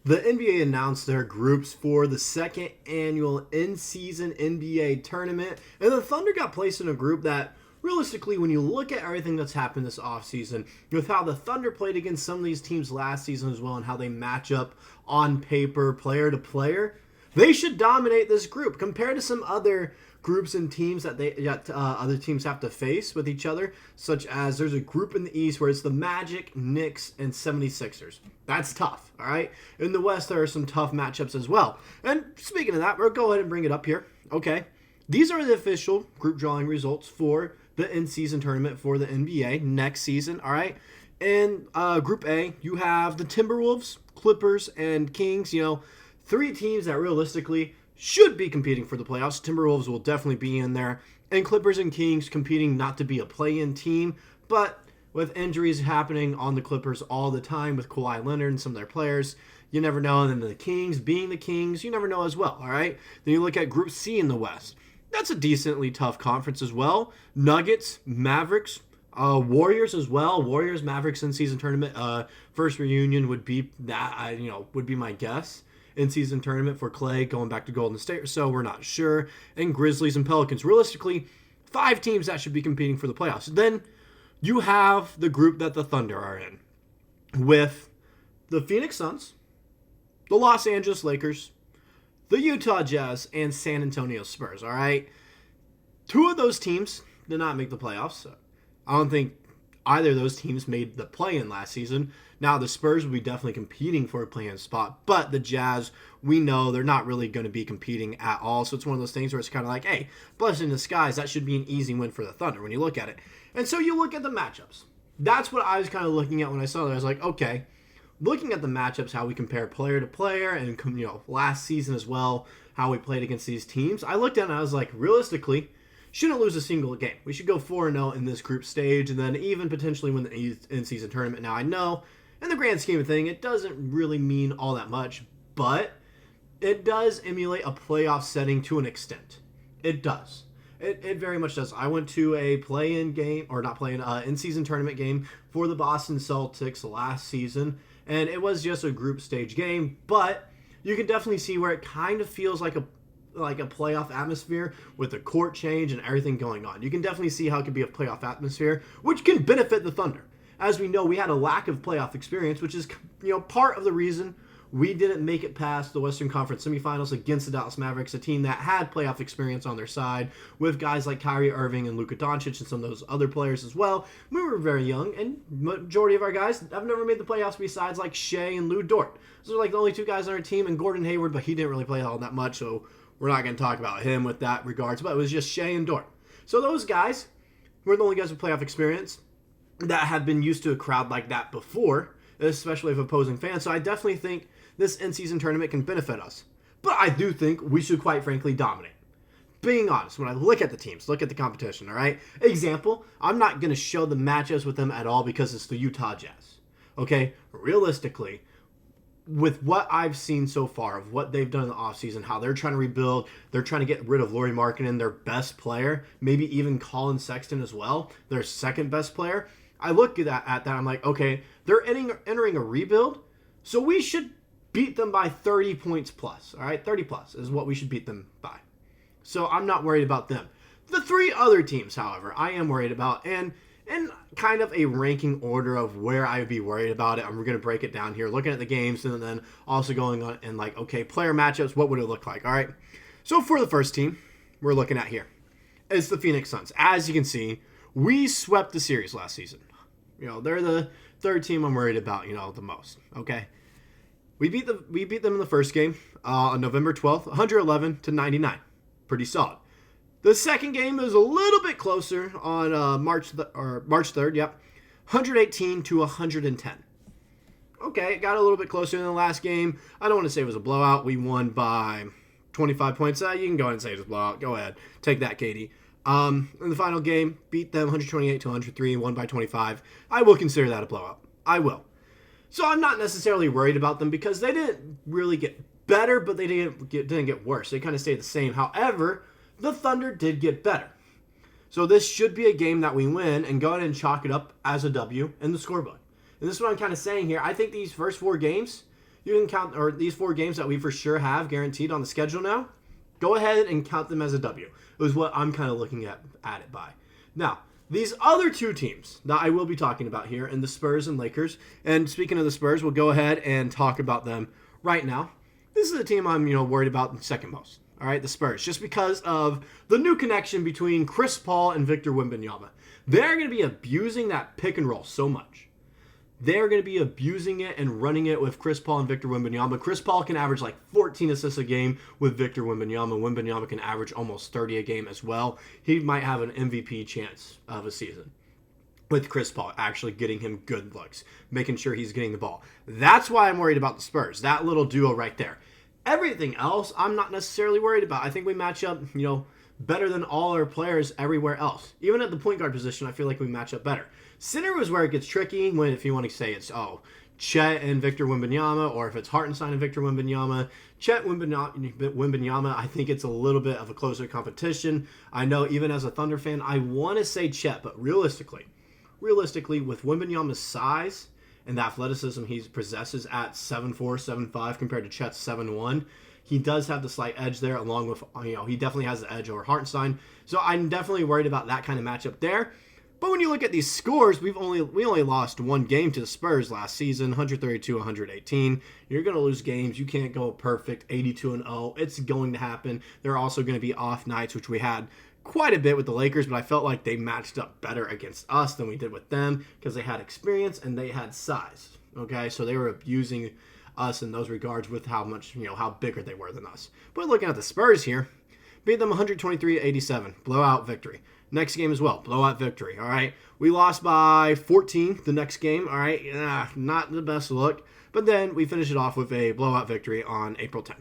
The NBA announced their groups for the second annual in-season NBA tournament, and the Thunder got placed in a group that, realistically, when you look at everything that's happened this offseason, with how the Thunder played against some of these teams last season as well, and how they match up on paper, player to player, they should dominate this group compared to some other groups and teams that other teams have to face with each other, such as there's a group in the East where it's the Magic, Knicks, and 76ers. That's tough, all right? In the West, there are some tough matchups as well. And speaking of that, we'll go ahead and bring it up here, okay? These are the official group drawing results for the in-season tournament for the NBA next season, all right? In Group A, you have the Timberwolves, Clippers, and Kings, three teams that realistically should be competing for the playoffs. Timberwolves will definitely be in there. And Clippers and Kings competing not to be a play-in team, but with injuries happening on the Clippers all the time with Kawhi Leonard and some of their players, you never know. And then the Kings being the Kings, you never know as well, all right? Then you look at Group C in the West. That's a decently tough conference as well. Nuggets, Mavericks, Warriors as well. Warriors, Mavericks in-season tournament. First reunion would be that, would be my guess. In-season tournament for Clay going back to Golden State or so, we're not sure. And Grizzlies and Pelicans. Realistically, 5 teams that should be competing for the playoffs. Then you have the group that the Thunder are in with the Phoenix Suns, the Los Angeles Lakers, the Utah Jazz, and San Antonio Spurs, all right? 2 of those teams did not make the playoffs. I don't think either of those teams made the play-in last season. Now, the Spurs will be definitely competing for a play-in spot, but the Jazz, we know they're not really going to be competing at all, so it's one of those things where it's kind of like, hey, blessing in disguise, that should be an easy win for the Thunder when you look at it. And so you look at the matchups. That's what I was kind of looking at when I saw that. I was like, okay, looking at the matchups, how we compare player to player, and last season as well, how we played against these teams, I looked at it and I was like, realistically, shouldn't lose a single game. We should go 4-0 in this group stage, and then even potentially win the in-season tournament. Now, I know, in the grand scheme of things, it doesn't really mean all that much, but it does emulate a playoff setting to an extent. It does. It very much does. I went to a play-in game, or not play-in, in-season tournament game for the Boston Celtics last season, and it was just a group stage game, but you can definitely see where it kind of feels like a playoff atmosphere with the court change and everything going on. You can definitely see how it could be a playoff atmosphere, which can benefit the Thunder. As we know, we had a lack of playoff experience, which is, part of the reason we didn't make it past the Western Conference semifinals against the Dallas Mavericks, a team that had playoff experience on their side with guys like Kyrie Irving and Luka Doncic and some of those other players as well. We were very young, and majority of our guys have never made the playoffs besides like Shai and Dort. Those are like the only 2 guys on our team, and Gordon Hayward, but he didn't really play all that much, so we're not going to talk about him with that regards, but it was just Shai and Dort. So those guys were the only guys with playoff experience that have been used to a crowd like that before, especially of opposing fans. So I definitely think this in-season tournament can benefit us. But I do think we should, quite frankly, dominate. Being honest, when I look at the teams, look at the competition, all right? Example, I'm not going to show the matchups with them at all because it's the Utah Jazz. Okay? Realistically, with what I've seen so far of what they've done in the offseason, how they're trying to rebuild, they're trying to get rid of Lauri Markkanen, their best player, maybe even Colin Sexton as well, their second best player. I look at that, I'm like, okay, they're entering a rebuild, so we should beat them by 30 points plus, all right? 30 plus is what we should beat them by. So I'm not worried about them. The 3 other teams, however, I am worried about, and kind of a ranking order of where I would be worried about it. I'm going to break it down here, looking at the games, and then also going on and like, okay, player matchups, what would it look like, all right? So for the first team we're looking at here is the Phoenix Suns. As you can see, we swept the series last season. They're the 3rd team I'm worried about, the most, okay? We beat them in the first game on November 12th, 111-99. Pretty solid. The second game is a little bit closer on March 3rd, 118-110. Okay, it got a little bit closer in the last game. I don't want to say it was a blowout. We won by 25 points. You can go ahead and say it was a blowout. Go ahead. Take that, Katie. In the final game, beat them 128-103, won by 25. I will consider that a blowout. I will. So I'm not necessarily worried about them because they didn't really get better, but they didn't get worse. They kind of stayed the same. However, the Thunder did get better. So this should be a game that we win and go ahead and chalk it up as a W in the scorebook. And this is what I'm kind of saying here. I think these first 4 games, you can count, or these 4 games that we for sure have guaranteed on the schedule now, go ahead and count them as a W. It was what I'm kind of looking at it by. Now, these other 2 teams that I will be talking about here, and the Spurs and Lakers, and speaking of the Spurs, we'll go ahead and talk about them right now. This is the team I'm, worried about second most. All right, the Spurs, just because of the new connection between Chris Paul and Victor Wembanyama. They're going to be abusing that pick and roll so much. They're going to be abusing it and running it with Chris Paul and Victor Wembanyama. Chris Paul can average like 14 assists a game with Victor Wembanyama. Wembanyama can average almost 30 a game as well. He might have an MVP chance of a season with Chris Paul actually getting him good looks, making sure he's getting the ball. That's why I'm worried about the Spurs, that little duo right there. Everything else, I'm not necessarily worried about. I think we match up, better than all our players everywhere else. Even at the point guard position, I feel like we match up better. Center is where it gets tricky, if you want to say it's, Chet and Victor Wembanyama, or if it's Hartenstein and Victor Wembanyama. Chet Wembanyama, I think it's a little bit of a closer competition. I know even as a Thunder fan, I want to say Chet, but realistically, with Wembanyama's size and the athleticism he possesses at 7'4", 7'5", compared to Chet's 7'1", he does have the slight edge there, along with, he definitely has the edge over Hartenstein. So I'm definitely worried about that kind of matchup there. But when you look at these scores, we only lost 1 game to the Spurs last season, 132-118. You're going to lose games. You can't go perfect, 82-0. It's going to happen. There are also going to be off nights, which we had quite a bit with the Lakers, but I felt like they matched up better against us than we did with them because they had experience and they had size. Okay, so they were abusing us in those regards with how much, how bigger they were than us. But looking at the Spurs here, beat them 123-87, blowout victory. Next game as well, blowout victory, all right? We lost by 14 the next game, all right? Not the best look, but then we finish it off with a blowout victory on April 10.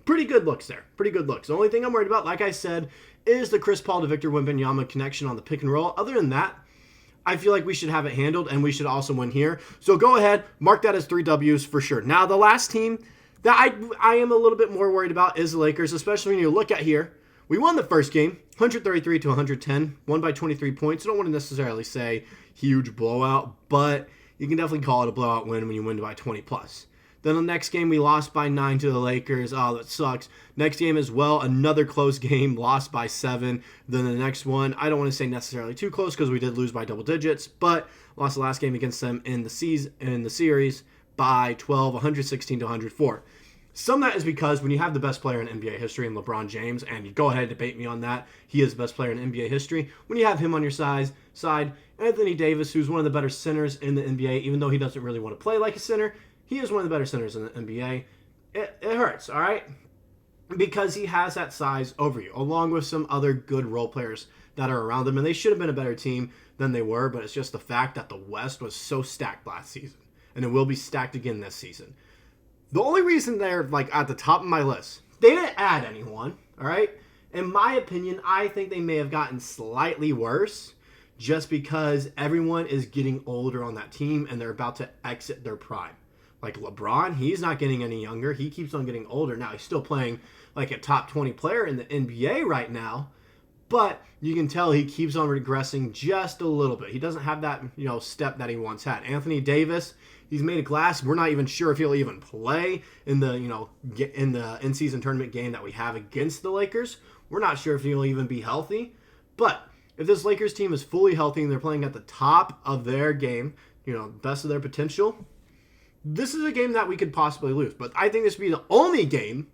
Pretty good looks there, pretty good looks. The only thing I'm worried about, like I said, is the Chris Paul to Victor Wembanyama connection on the pick and roll. Other than that, I feel like we should have it handled, and we should also win here. So go ahead, mark that as 3 W's for sure. Now, the last team that I am a little bit more worried about is the Lakers, especially when you look at here. We won the first game, 133-110, won by 23 points. I don't want to necessarily say huge blowout, but you can definitely call it a blowout win when you win by 20 plus. Then the next game, we lost by 9 to the Lakers. Oh, that sucks. Next game as well, another close game, lost by 7. Then the next one, I don't want to say necessarily too close because we did lose by double digits, but lost the last game against them in the series by 12, 116-104. Some of that is because when you have the best player in NBA history in LeBron James, and you go ahead and debate me on that, he is the best player in NBA history. When you have him on your side, Anthony Davis, who's one of the better centers in the NBA, even though he doesn't really want to play like a center, he is one of the better centers in the NBA. It hurts, all right? Because he has that size over you, along with some other good role players that are around him, and they should have been a better team than they were, but it's just the fact that the West was so stacked last season, and it will be stacked again this season. The only reason they're at the top of my list, they didn't add anyone, all right? In my opinion, I think they may have gotten slightly worse just because everyone is getting older on that team and they're about to exit their prime. Like LeBron, he's not getting any younger. He keeps on getting older. Now, he's still playing like a top 20 player in the NBA right now, but you can tell he keeps on regressing just a little bit. He doesn't have that, step that he once had. Anthony Davis, he's made of glass. We're not even sure if he'll even play in the, in the in-season tournament game that we have against the Lakers. We're not sure if he'll even be healthy. But if this Lakers team is fully healthy and they're playing at the top of their game, best of their potential, this is a game that we could possibly lose. But I think this would be the only game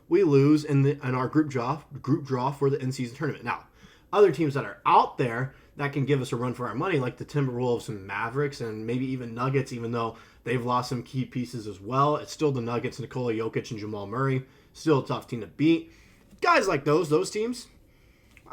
we lose in our group draw for the in-season tournament. Now, other teams that are out there that can give us a run for our money, like the Timberwolves and Mavericks and maybe even Nuggets, even though they've lost some key pieces as well. It's still the Nuggets, Nikola Jokic and Jamal Murray. Still a tough team to beat. Guys like those teams,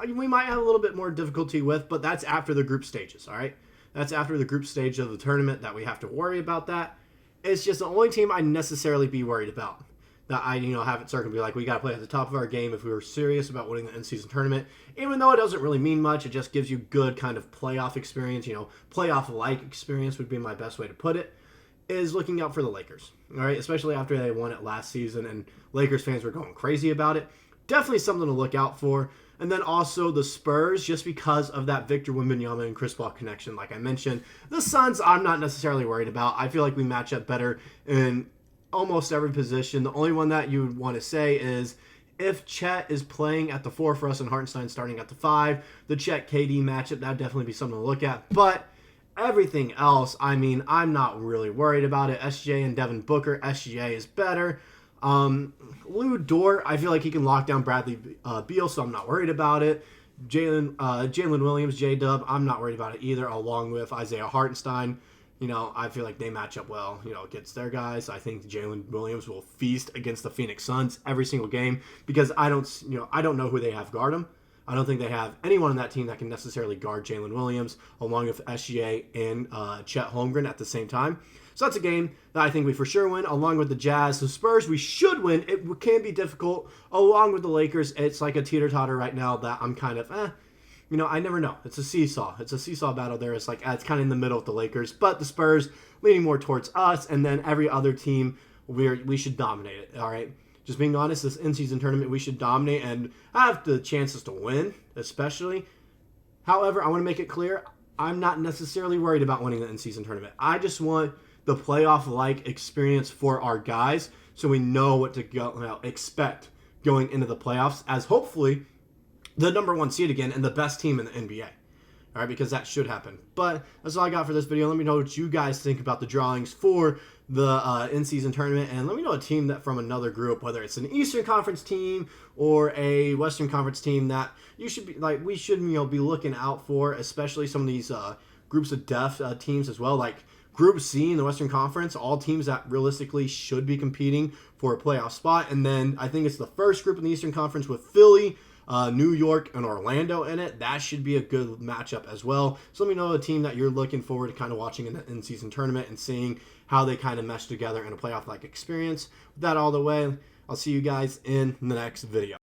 we might have a little bit more difficulty with, but that's after the group stages, all right? That's after the group stage of the tournament that we have to worry about that. It's just the only team I'd necessarily be worried about. That I, have it circled, be like, we got to play at the top of our game if we were serious about winning the in-season tournament. Even though it doesn't really mean much, it just gives you good kind of playoff experience, playoff-like experience would be my best way to put it, is looking out for the Lakers, all right? Especially after they won it last season and Lakers fans were going crazy about it. Definitely something to look out for. And then also the Spurs, just because of that Victor Wembanyama and Chris Paul connection, like I mentioned. The Suns, I'm not necessarily worried about. I feel like we match up better in almost every position. The only one that you would want to say is if Chet is playing at the 4 for us and Hartenstein starting at the 5, the Chet-KD matchup, that would definitely be something to look at. But everything else, I mean, I'm not really worried about it. SGA and Devin Booker, SGA is better. Lou Dort, I feel like he can lock down Bradley Beal, so I'm not worried about it. Jalen Williams, J-Dub, I'm not worried about it either, along with Isaiah Hartenstein. I feel like they match up well, against their guys. I think Jalen Williams will feast against the Phoenix Suns every single game because I don't know who they have guard him. I don't think they have anyone on that team that can necessarily guard Jalen Williams, along with SGA and Chet Holmgren at the same time. So that's a game that I think we for sure win, along with the Jazz. The Spurs, we should win. It can be difficult. Along with the Lakers, it's like a teeter-totter right now that I'm kind of, I never know. It's a seesaw. It's a seesaw battle there. It's kind of in the middle with the Lakers. But the Spurs leaning more towards us, and then every other team, we should dominate it, all right? Just being honest, this in-season tournament, we should dominate and have the chances to win, especially. However, I want to make it clear, I'm not necessarily worried about winning the in-season tournament. I just want the playoff-like experience for our guys so we know what to expect going into the playoffs as hopefully the number 1 seed again and the best team in the NBA. All right, because that should happen. But that's all I got for this video. Let me know what you guys think about the drawings for the in-season tournament, and let me know a team that from another group, whether it's an Eastern Conference team or a Western Conference team that you should be we should be looking out for, especially some of these groups of death teams as well, like Group C in the Western Conference, all teams that realistically should be competing for a playoff spot. And then I think it's the first group in the Eastern Conference with Philly, New York, and Orlando in it. That should be a good matchup as well. So let me know a team that you're looking forward to kind of watching in the in-season tournament and seeing how they kind of mesh together in a playoff-like experience. With that all the way, I'll see you guys in the next video.